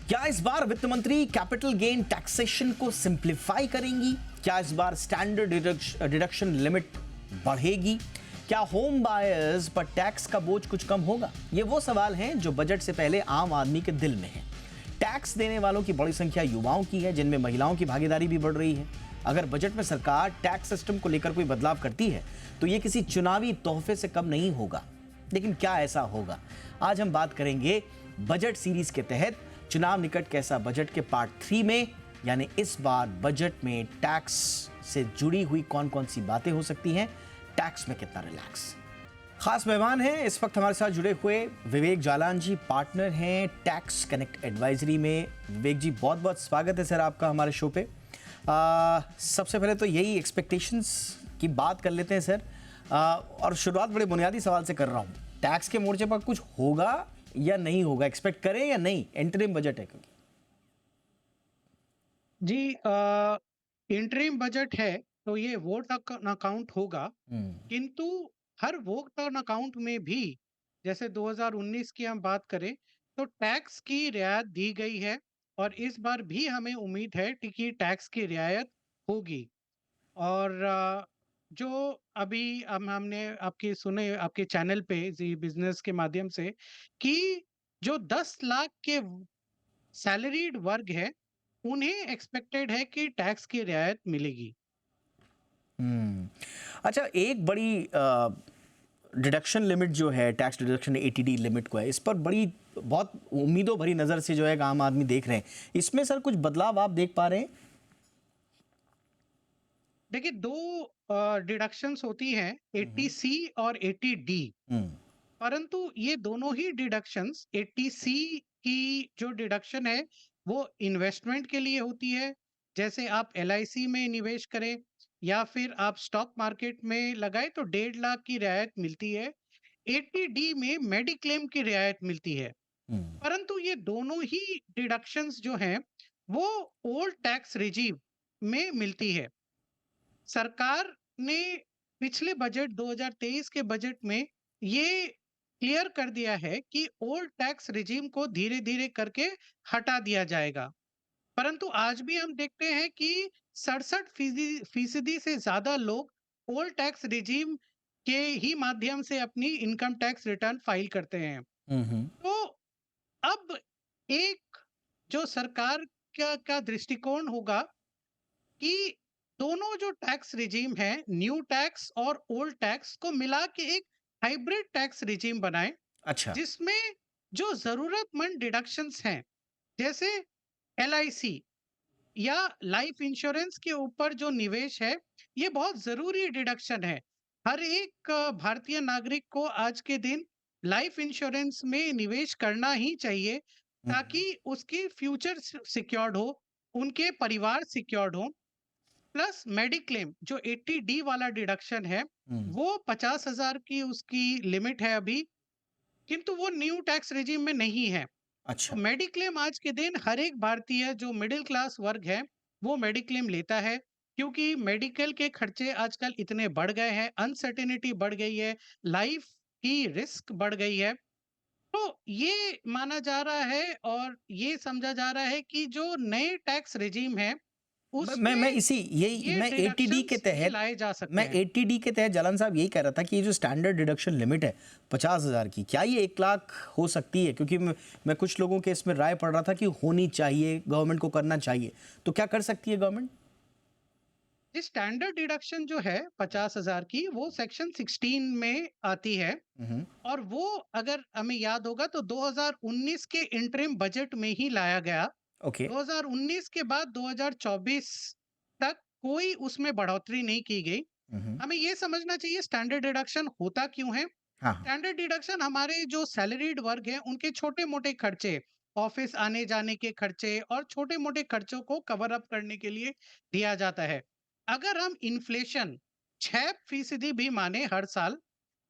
क्या इस बार वित्त मंत्री कैपिटल गेन टैक्सेशन को सिंप्लीफाई करेंगी? क्या इस बार स्टैंडर्ड डिडक्शन लिमिट बढ़ेगी? क्या होम बायर्स पर टैक्स का बोझ कुछ कम होगा? ये वो सवाल हैं जो बजट से पहले आम आदमी के दिल में हैं। टैक्स देने वालों की बड़ी संख्या युवाओं की है, जिनमें महिलाओं की भागीदारी भी बढ़ रही है। अगर बजट में सरकार टैक्स सिस्टम को लेकर कोई बदलाव करती है तो ये किसी चुनावी तोहफे से कम नहीं होगा। लेकिन क्या ऐसा होगा? आज हम बात करेंगे बजट सीरीज के तहत चुनाव निकट कैसा बजट के पार्ट 3 में, यानी इस बार बजट में टैक्स से जुड़ी हुई कौन कौन सी बातें हो सकती हैं, टैक्स में कितना रिलैक्स। खास मेहमान हैं इस वक्त हमारे साथ जुड़े हुए विवेक जालान जी, पार्टनर हैं टैक्स कनेक्ट एडवाइजरी में। विवेक जी, बहुत बहुत स्वागत है सर आपका हमारे शो पे। सबसे पहले तो यही एक्सपेक्टेशंस की बात कर लेते हैं सर। और शुरुआत बड़े बुनियादी सवाल से कर रहा हूँ, टैक्स के मोर्चे पर कुछ होगा या नहीं होगा, एक्सपेक्ट करें या नहीं? इंटरिम बजट है क्योंकि जी, इंटरिम बजट है तो ये वोट अकाउंट होगा। किंतु हर वोट ऑन अकाउंट में भी जैसे 2019 की हम बात करें तो टैक्स की रियायत दी गई है और इस बार भी हमें उम्मीद है कि टैक्स की रियायत होगी। और जो अभी हमने आपके सुने आपके चैनल पे जी बिजनेस के माध्यम से कि जो 10 लाख के सैलरीड वर्ग है उन्हें एक्सपेक्टेड है कि टैक्स की रियायत मिलेगी। अच्छा, एक बड़ी डिडक्शन लिमिट जो है, टैक्स डिडक्शन एटीडी लिमिट को है, इस पर बड़ी बहुत उम्मीदों भरी नज़र से जो है आम आदमी देख रहे हैं। इसमें सर कुछ बदलाव आप देख पा रहे हैं? देखिए, दो डिडक्शंस होती हैं, 80C और 80D। हम्म। परंतु ये दोनों ही डिडक्शंस, 80C की जो डिडक्शन है वो इन्वेस्टमेंट के लिए होती है, जैसे आप LIC में निवेश करें या फिर आप स्टॉक मार्केट में लगाए तो 1.5 लाख की रियायत मिलती है। 80D में मेडिक्लेम की रियायत मिलती है। हम्म। परंतु ये दोनों ही डिडक्शंस जो हैं वो ओल्ड टैक्स रिजीम में मिलती है। सरकार ने पिछले बजट 2023 के बजट में ये क्लियर कर दिया है कि ओल्ड टैक्स रिजीम को धीरे-धीरे करके हटा दिया जाएगा। परंतु आज भी हम देखते हैं कि 67 फीसदी से ज्यादा लोग ओल्ड टैक्स रिजीम के ही माध्यम से अपनी इनकम टैक्स रिटर्न फाइल करते हैं। हम्म। तो अब एक जो सरकार का दृष्टिकोण होगा कि दोनों जो टैक्स रिजीम है, न्यू टैक्स और ओल्ड टैक्स को मिला के एक हाइब्रिड टैक्स रिजीम बनाए, अच्छा। जिसमें जो जरूरतमंद डिडक्शंस हैं, जैसे LIC या लाइफ इंश्योरेंस के ऊपर जो निवेश है, ये बहुत जरूरी डिडक्शन है। हर एक भारतीय नागरिक को आज के दिन लाइफ इंश्योरेंस में निवेश करना ही चाहिए, ताकि उसकी फ्यूचर सिक्योर्ड हो, उनके परिवार सिक्योर्ड हो। प्लस मेडिक्लेम जो 80D वाला डिडक्शन है, हम्म। वो 50,000 की उसकी लिमिट है अभी, किंतु वो न्यू टैक्स रिजीम में नहीं है। तो अच्छा। मेडिक्लेम आज के दिन हर एक भारतीय जो मिडिल क्लास वर्ग है वो मेडिक्लेम लेता है, क्योंकि मेडिकल के खर्चे आजकल इतने बढ़ गए हैं, अनसर्टेनिटी बढ़ गई है, लाइफ की रिस्क बढ़ गई है। तो ये माना जा रहा है और ये समझा जा रहा है कि जो नए टैक्स रिजीम है मैं उसमें इसी यही ये मैं एटीडी के डिडक्शंस भी तहत लाए जा सकते मैं हैं। एटीडी के तहत जालान साहब यही कह रहा था कि ये जो स्टैंडर्ड डिडक्शन लिमिट है 50,000 की, क्या ये 1 लाख हो सकती है? क्योंकि मैं कुछ लोगों के इसमें राय पढ़ रहा था कि होनी चाहिए, गवर्नमेंट को करना चाहिए। तो क्या कर सकती है गवर्नमेंट? ये स्टैंडर्ड डिडक्शन जो है 50,000 की, वो सेक्शन 16 में आती है। हम्म। और वो अगर हमें याद होगा तो 2019 के इंटरिम बजट में ही लाया गया। ओके। 2019 के बाद 2024 तक कोई उसमें बढ़ोतरी नहीं की गई। हम्म। हमें ये समझना चाहिए स्टैंडर्ड डिडक्शन होता क्यों है। हाँ हाँ। स्टैंडर्ड डिडक्शन हमारे जो सैलरीड वर्ग है उनके छोटे मोटे खर्चे, ऑफिस आने जाने के खर्चे और छोटे मोटे खर्चों को कवर अप करने के लिए दिया जाता है। अगर हम इन्फ्लेशन 6% भी माने हर साल,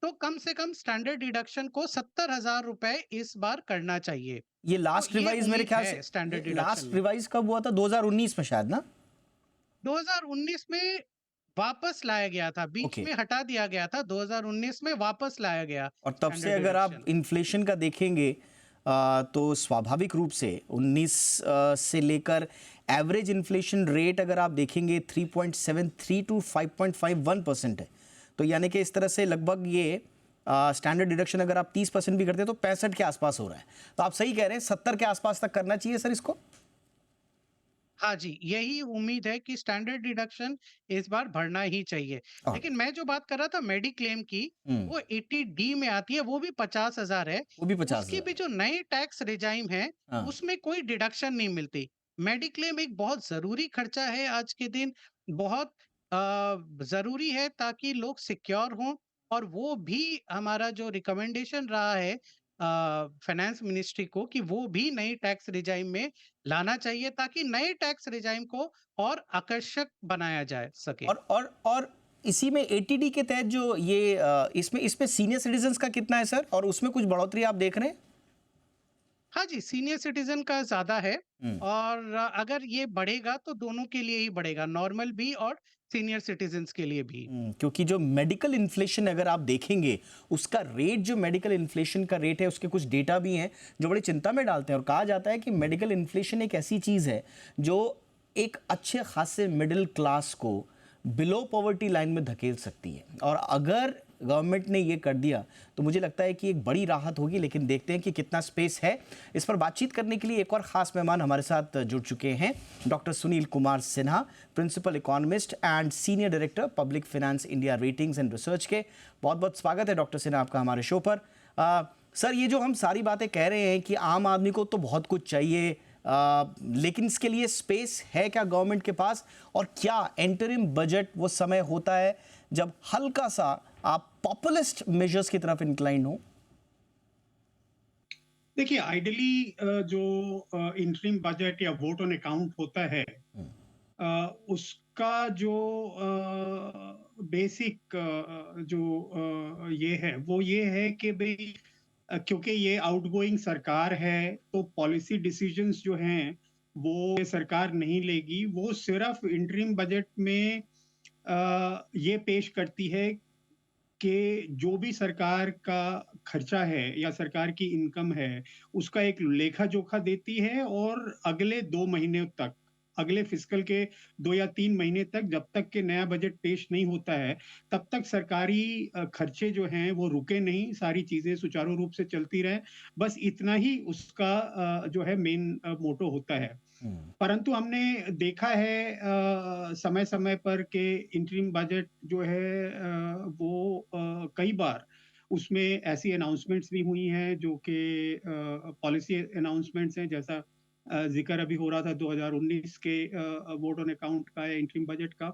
तो कम से कम स्टैंडर्ड डिडक्शन को 70,000 रुपए इस बार करना चाहिए। ये तो लास्ट ये रिवाइज मेरे उम्मीद ख्याल से, है स्टैंडर्ड ये डिडक्शन लास्ट में। रिवाइज कब हुआ था? 2019 में शायद ना? 2019 में वापस लाया गया था, बीच ओके। में हटा दिया गया था, 2019 में वापस लाया गया और तब से स्टैंडर्ड अगर आप डिडक्शन। इन्फ्लेशन का देखेंगे, तो स्वाभाविक रूप से 19 से लेकर एवरेज इन्फ्लेशन रेट अगर आप देखेंगे 3.73 टू 5.51% है। तो यानी कि इस तरह से लगभग ये स्टैंडर्ड डिडक्शन अगर आप 30% भी करते हैं तो 65 के आसपास हो रहा है। तो आप सही कह रहे हैं, 70 के आसपास तक करना चाहिए सर इसको। हाँ जी, यही उम्मीद है कि स्टैंडर्ड डिडक्शन इस बार बढ़ना ही चाहिए। और लेकिन मैं जो बात कर रहा था मेडिक्लेम की, हम्म, वो 80D में आती है, वो भी 50,000 है। वो भी 50,000 उसकी भी है। जो नए टैक्स रेजाइम है, हाँ। उसमें कोई डिडक्शन नहीं मिलती। मेडिक्लेम एक बहुत ज़रूरी खर्चा है आज के दिन, बहुत ज़रूरी है ताकि लोग सिक्योर हों, और वो भी हमारा जो रिकमेंडेशन रहा है फाइनेंस मिनिस्ट्री को, कि वो भी नई टैक्स रेजाइम में लाना चाहिए ताकि नए टैक्स रेजाइम को और आकर्षक बनाया जा सके। और इसी में एटीडी के तहत जो ये इसमें सीनियर सिटीजन्स का कितना है सर, और उसमें कुछ बढ़ोतरी आप देख रहे हैं? हाँ जी, सीनियर सिटीज़न का ज़्यादा है, हम्म। और अगर ये बढ़ेगा तो दोनों के लिए ही बढ़ेगा, नॉर्मल भी और सीनियर सिटीज़न्स के लिए भी। क्योंकि जो मेडिकल इन्फ्लेशन अगर आप देखेंगे, उसका रेट, जो मेडिकल इन्फ्लेशन का रेट है, उसके कुछ डेटा भी हैं जो बड़ी चिंता में डालते हैं। और कहा जाता है कि मेडिकल इन्फ्लेशन एक ऐसी चीज़ है जो एक अच्छे खासे मिडिल क्लास को बिलो पॉवर्टी लाइन में धकेल सकती है। और अगर गवर्नमेंट ने ये कर दिया तो मुझे लगता है कि एक बड़ी राहत होगी। लेकिन देखते हैं कि कितना स्पेस है। इस पर बातचीत करने के लिए एक और ख़ास मेहमान हमारे साथ जुड़ चुके हैं, doctor Sunil Kumar Sinha, principal economist and senior director public finance India ratings and research के। बहुत बहुत स्वागत है डॉक्टर सिन्हा आपका हमारे शो पर। सर, ये जो हम सारी बातें कह रहे हैं कि आम आदमी को तो बहुत कुछ चाहिए, लेकिन इसके लिए स्पेस है क्या गवर्नमेंट के पास? और क्या एंटरिम बजट वो समय होता है जब हल्का सा आप पॉपुलिस्ट मेजर्स की तरफ इंक्लाइन हो? देखिए, आइडियली जो इंटरिम बजट या वोट ऑन अकाउंट होता है, उसका जो बेसिक ये है, वो ये है कि भाई क्योंकि ये आउटगोइंग सरकार है, तो पॉलिसी डिसीजंस जो हैं वो सरकार नहीं लेगी। वो सिर्फ इंटरिम बजट में ये पेश करती है कि जो भी सरकार का खर्चा है या सरकार की इनकम है, उसका एक लेखा जोखा देती है, और अगले 2 महीने तक, अगले फिस्कल के 2 या 3 महीने तक, जब तक कि नया बजट पेश नहीं होता है, तब तक सरकारी खर्चे जो हैं वो रुके नहीं, सारी चीजें सुचारू रूप से चलती रहें। बस इतना ही उसका जो है मेन मोटो होता है। परंतु हमने देखा है समय-समय पर कि इंटरिम बजट जो है वो कई बार उसमें ऐसी अनाउंसमेंट्स भी हुई हैं जो कि पॉलिसी अनाउंसमेंट्स हैं, जैसा ज़िक्र अभी हो रहा था 2019 के वोट ऑन अकाउंट का या इंटरिम बजट का।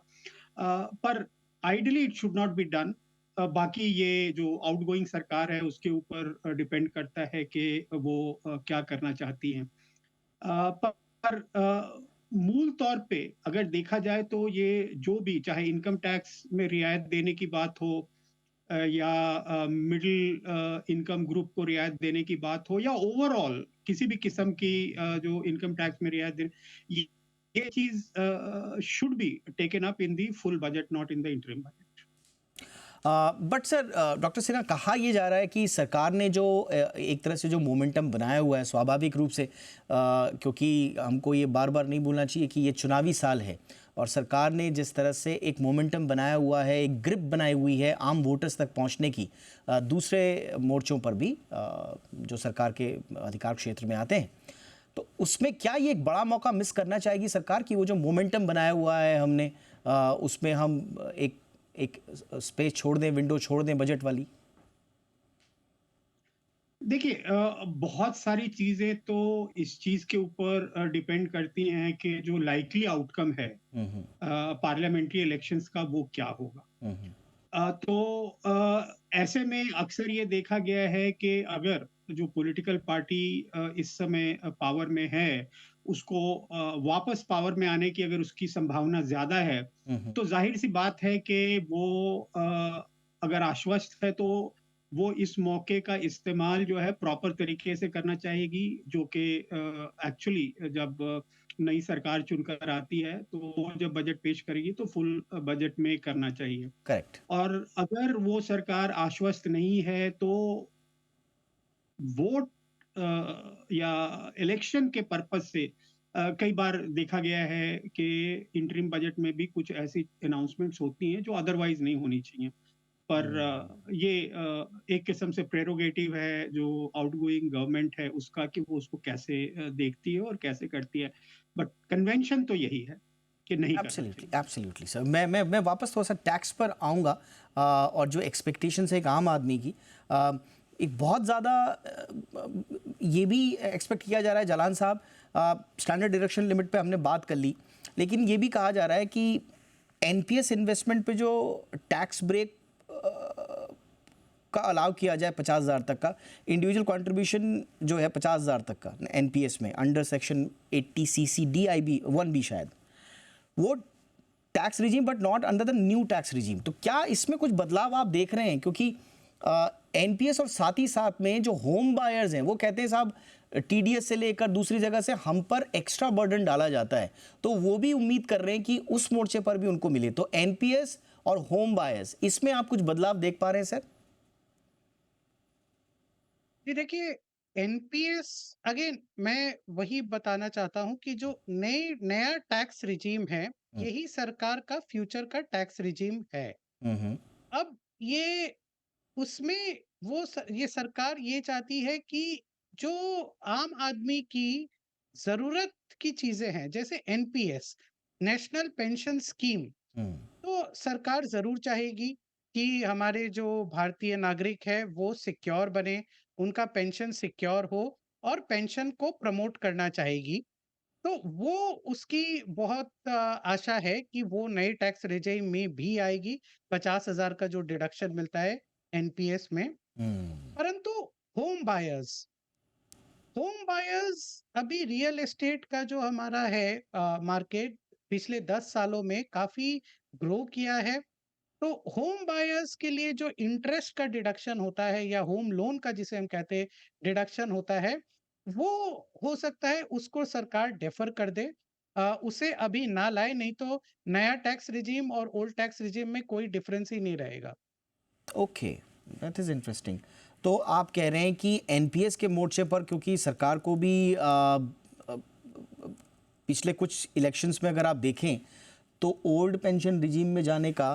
पर ideally it should not be done. बाकी ये जो आउटगोइंग सरकार है उसके ऊपर डिपेंड करता है कि वो क्या करना चाहती हैं। पर मूल तौर पे अगर देखा जाए तो ये जो भी, चाहे इनकम टैक्स में रियायत देने की बात हो, या मिडिल इनकम ग्रुप को रियायत देने की बात हो, या ओवरऑल किसी भी किस्म की जो इनकम टैक्स में रियायत दे, ये चीज should be taken up in the full budget, not in the interim budget. But sir, doctor Sinha, कहा यह जा रहा है कि सरकार ने जो एक तरह से जो मोमेंटम बनाया हुआ है, स्वाभाविक रूप से, क्योंकि हमको ये बार बार नहीं भूलना चाहिए कि ये चुनावी साल है, और सरकार ने जिस तरह से एक मोमेंटम बनाया हुआ है, एक ग्रिप बनाई हुई है आम वोटर्स तक पहुंचने की, दूसरे मोर्चों पर भी जो सरकार के अधिकार क्षेत्र में आते हैं, तो उसमें क्या ये एक बड़ा मौका मिस करना चाहेगी सरकार की? वो जो मोमेंटम बनाया हुआ है हमने, उसमें हम एक एक स्पेस छोड़ दें, विंडो छोड़ दें बजट वाली? देखिए, बहुत सारी चीजें तो इस चीज के ऊपर डिपेंड करती हैं कि जो लाइकली आउटकम है हम्म। पार्लियामेंट्री इलेक्शंस का वो क्या होगा। हम्म। ऐसे में अक्सर ये देखा गया है कि अगर जो पॉलिटिकल पार्टी इस समय पावर में है, उसको वापस पावर में आने की अगर उसकी संभावना ज्यादा है, हम्म। तो जाहिर सी बात है कि वो अगर आश्वस्त है, तो वो इस मौके का इस्तेमाल जो है प्रॉपर तरीके से करना चाहेगी, जो कि एक्चुअली जब नई सरकार चुनकर आती है तो वो जब बजट पेश करेगी तो फुल बजट में करना चाहिए। करेक्ट। और अगर वो सरकार आश्वस्त नहीं है, तो वोट या इलेक्शन के पर्पस से कई बार देखा गया है कि इंटरिम बजट में भी कुछ ऐसी अनाउंसमेंट्स होती हैं जो अदरवाइज नहीं होनी चाहिए। पर ये एक किस्म से प्रेरोगेटिव है जो आउटगोइंग गवर्नमेंट है उसका, कि वो उसको कैसे देखती है और कैसे करती है। बट कन्वेंशन तो यही है कि नहीं करना एब्सोल्युटली चाहिए। Absolutely sir. मैं वापस थोड़ा सा टैक्स पर आऊँगा, और जो एक्सपेक्टेशंस है एक आम आदमी की, एक बहुत ज़्यादा ये भी एक्सपेक्ट किया जा रहा है जालान साहब, स्टैंडर्ड डिडक्शन लिमिट पे हमने बात कर ली, लेकिन ये भी कहा जा रहा है कि एनपीएस इन्वेस्टमेंट पे जो टैक्स ब्रेक का अलाउ किया जाए 50,000 तक का, इंडिविजुअल कंट्रीब्यूशन जो है 50,000 तक का एनपीएस में अंडर सेक्शन 80 सीसी डीआईबी 1 भी शायद, वो tax regime but not under the new tax regime. तो क्या इसमें कुछ बदलाव आप देख रहे हैं? क्योंकि एनपीएस और साथ ही साथ में जो होम बायर्स हैं वो कहते हैं साहब टीडीएस से लेकर दूसरी जगह से हम पर एक्स्ट्रा बर्डन डाला जाता है, तो वो भी उम्मीद कर रहे हैं कि उस मोर्चे पर भी उनको मिले। तो एनपीएस और होम बायर्स, इसमें आप कुछ बदलाव देख पा रहे हैं सर? जी देखिए, एनपीएस अगेन मैं वही बताना चाहता हूँ कि जो नया टैक्स रिजीम है, यही सरकार का फ्यूचर का टैक्स रिजीम है। हम्म। अब ये उसमें ये सरकार ये चाहती है कि जो आम आदमी की ज़रूरत की चीज़ें हैं, जैसे एनपीएस, नेशनल पेंशन स्कीम, हम्म। तो सरकार ज़रूर चाहेगी कि हमारे जो भारतीय नागरिक हैं वो सिक्योर बने, उनका पेंशन सिक्योर हो और पेंशन को प्रमोट करना चाहेगी। तो वो उसकी बहुत आशा है कि वो नए टैक्स रेजिम में भी आएगी, 50,000 का जो डिडक्शन मिलता है एनपीएस में। हम्म। परंतु होम बायर्स होम बायर्स अभी रियल एस्टेट का जो हमारा है मार्केट पिछले 10 सालों में काफ़ी ग्रो किया है। तो होम बायर्स के लिए जो इंटरेस्ट का डिडक्शन होता है या होम लोन का जिसे हम कहते हैं डिडक्शन होता है, वो हो सकता है उसको सरकार डेफर कर दे, उसे अभी ना लाए, नहीं तो नया टैक्स रिजीम और ओल्ड टैक्स रिजीम में कोई डिफरेंस ही नहीं रहेगा। Okay, that is interesting. तो आप कह रहे हैं कि एनपीएस के मोर्चे पर, क्योंकि सरकार को भी पिछले कुछ इलेक्शंस में अगर आप देखें तो ओल्ड पेंशन रिजीम में जाने का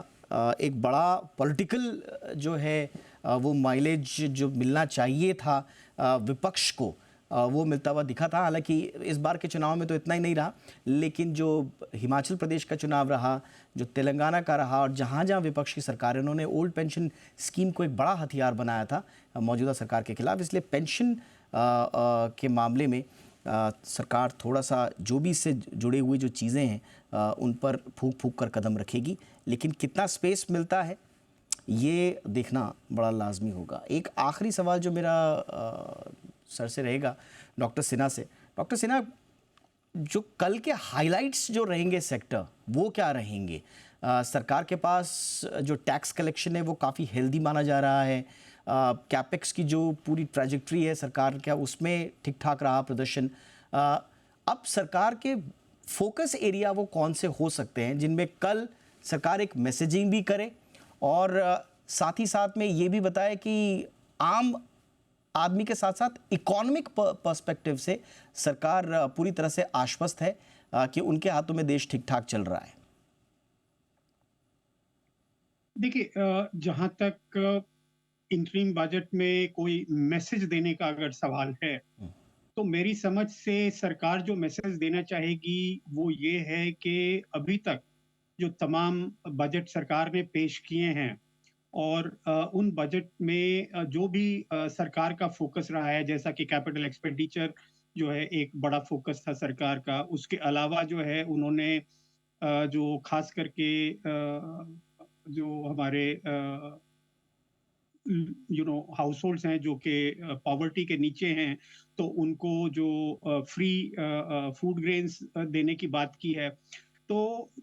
एक बड़ा पॉलिटिकल जो है वो माइलेज जो मिलना चाहिए था विपक्ष को, वो मिलता हुआ दिखा था। हालांकि इस बार के चुनाव में तो इतना ही नहीं रहा, लेकिन जो हिमाचल प्रदेश का चुनाव रहा, जो तेलंगाना का रहा, और जहाँ जहाँ विपक्ष की सरकार है, उन्होंने ओल्ड पेंशन स्कीम को एक बड़ा हथियार बनाया था मौजूदा सरकार के खिलाफ। इसलिए पेंशन के मामले में सरकार थोड़ा सा जो भी इससे जुड़े हुए जो चीज़ें हैं उन पर फूंक फूंक कर कदम रखेगी, लेकिन कितना स्पेस मिलता है ये देखना बड़ा लाजमी होगा। एक आखिरी सवाल जो मेरा सर से रहेगा, डॉक्टर सिन्हा से। डॉक्टर सिन्हा, जो कल के हाइलाइट्स जो रहेंगे सेक्टर, वो क्या रहेंगे? सरकार के पास जो टैक्स कलेक्शन है वो काफ़ी हेल्दी माना जा रहा है। कैपेक्स की जो पूरी ट्रैजेक्टरी है सरकार का, उसमें ठीक ठाक रहा प्रदर्शन। अब सरकार के फोकस एरिया वो कौन से हो सकते हैं जिनमें कल सरकार एक मैसेजिंग भी करे और साथ ही साथ में ये भी बताए कि आम आदमी के साथ साथ इकोनॉमिक पर्सपेक्टिव से सरकार पूरी तरह से आश्वस्त है कि उनके हाथों में देश ठीक ठाक चल रहा है? देखिए, जहां तक इंटरिम बजट में कोई मैसेज देने का अगर सवाल है, तो मेरी समझ से सरकार जो मैसेज देना चाहेगी वो ये है कि अभी तक जो तमाम बजट सरकार ने पेश किए हैं और उन बजट में जो भी सरकार का फोकस रहा है, जैसा कि कैपिटल एक्सपेंडिचर जो है एक बड़ा फोकस था सरकार का, उसके अलावा जो है उन्होंने जो खास करके जो हमारे हाउस होल्ड्स हैं जो कि पॉवर्टी के नीचे हैं, तो उनको जो फ्री फूड ग्रेन्स देने की बात की है। तो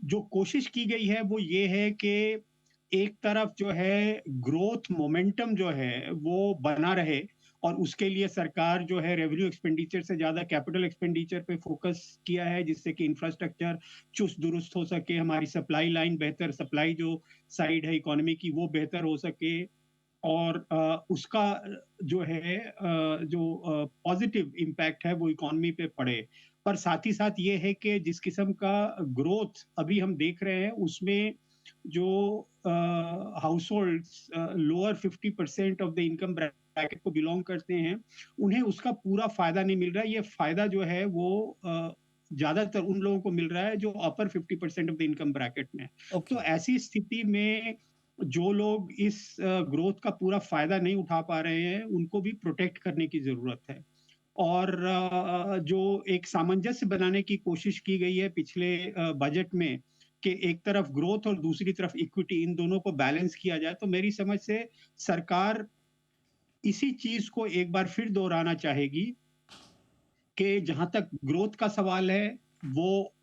जो कोशिश की गई है वो ये है कि एक तरफ जो है ग्रोथ मोमेंटम जो है वो बना रहे, और उसके लिए सरकार जो है रेवेन्यू एक्सपेंडिचर से ज्यादा कैपिटल एक्सपेंडिचर पे फोकस किया है, जिससे कि इंफ्रास्ट्रक्चर चुस्त दुरुस्त हो सके, हमारी सप्लाई लाइन बेहतर, सप्लाई जो साइड है इकोनॉमी की वो बेहतर हो सके, और उसका जो है जो पॉजिटिव इम्पैक्ट है वो इकोनॉमी पे पड़े। पर साथ ही साथ ये है कि जिस किस्म का ग्रोथ अभी हम देख रहे हैं उसमें जो house holds lower 50% of the income bracket को बिलोंग करते हैं, उन्हें उसका पूरा फायदा नहीं मिल रहा है। ये फायदा जो है वो ज्यादातर उन लोगों को मिल रहा है जो अपर 50% ऑफ द इनकम ब्रैकेट में। ओके। तो ऐसी स्थिति में जो लोग इस ग्रोथ का पूरा फायदा नहीं उठा पा रहे हैं, उनको भी प्रोटेक्ट करने की जरूरत है। और जो एक सामंजस्य बनाने की कोशिश की गई है पिछले बजट में कि एक तरफ ग्रोथ और दूसरी तरफ इक्विटी, इन दोनों को बैलेंस किया जाए, तो मेरी समझ से सरकार इसी चीज को एक बार फिर दोहराना चाहेगी कि जहां तक ग्रोथ का सवाल है वो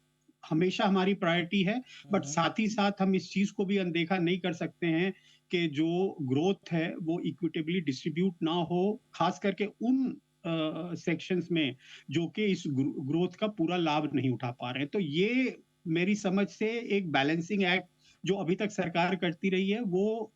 हमेशा हमारी प्रायोरिटी है, बट साथ ही साथ हम इस चीज को भी अनदेखा नहीं कर सकते हैं कि जो ग्रोथ है वो इक्विटेबली डिस्ट्रीब्यूट ना हो, खास करके उन सेक्शंस में जो कि इस ग्रोथ का पूरा लाभ नहीं उठा पा रहे हैं। तो ये मेरी समझ से एक बैलेंसिंग एक्ट जो अभी तक सरकार करती रही है वो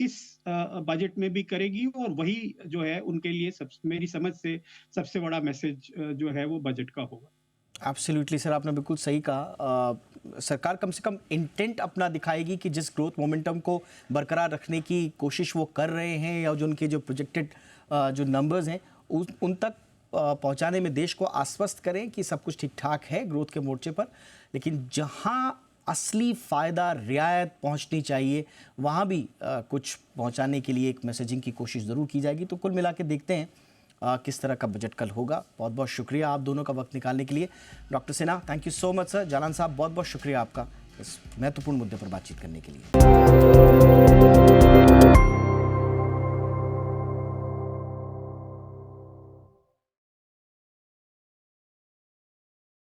इस बजट में भी करेगी, और वही जो है उनके लिए मेरी समझ से सबसे बड़ा मैसेज जो है वो बजट का होगा। एब्सोल्युटली सर, आपने बिल्कुल सही कहा। सरकार कम से कम इंटेंट अपना दिखाएगी कि जिस ग्रोथ मोमेंटम को बरकरार रखने की कोशिश वो कर रहे हैं, या जो उनके जो प्रोजेक्टेड जो नंबर्स हैं उन तक पहुंचाने में देश को आश्वस्त करें कि सब कुछ ठीक ठाक है ग्रोथ के मोर्चे पर। लेकिन जहां असली फ़ायदा रियायत पहुंचनी चाहिए वहां भी कुछ पहुंचाने के लिए एक मैसेजिंग की कोशिश ज़रूर की जाएगी। तो कुल मिला के देखते हैं किस तरह का बजट कल होगा। बहुत बहुत शुक्रिया आप दोनों का वक्त निकालने के लिए। Doctor Sinha, thank you so much sir. Jalan साहब, बहुत बहुत शुक्रिया आपका इस महत्वपूर्ण मुद्दे पर बातचीत करने के लिए।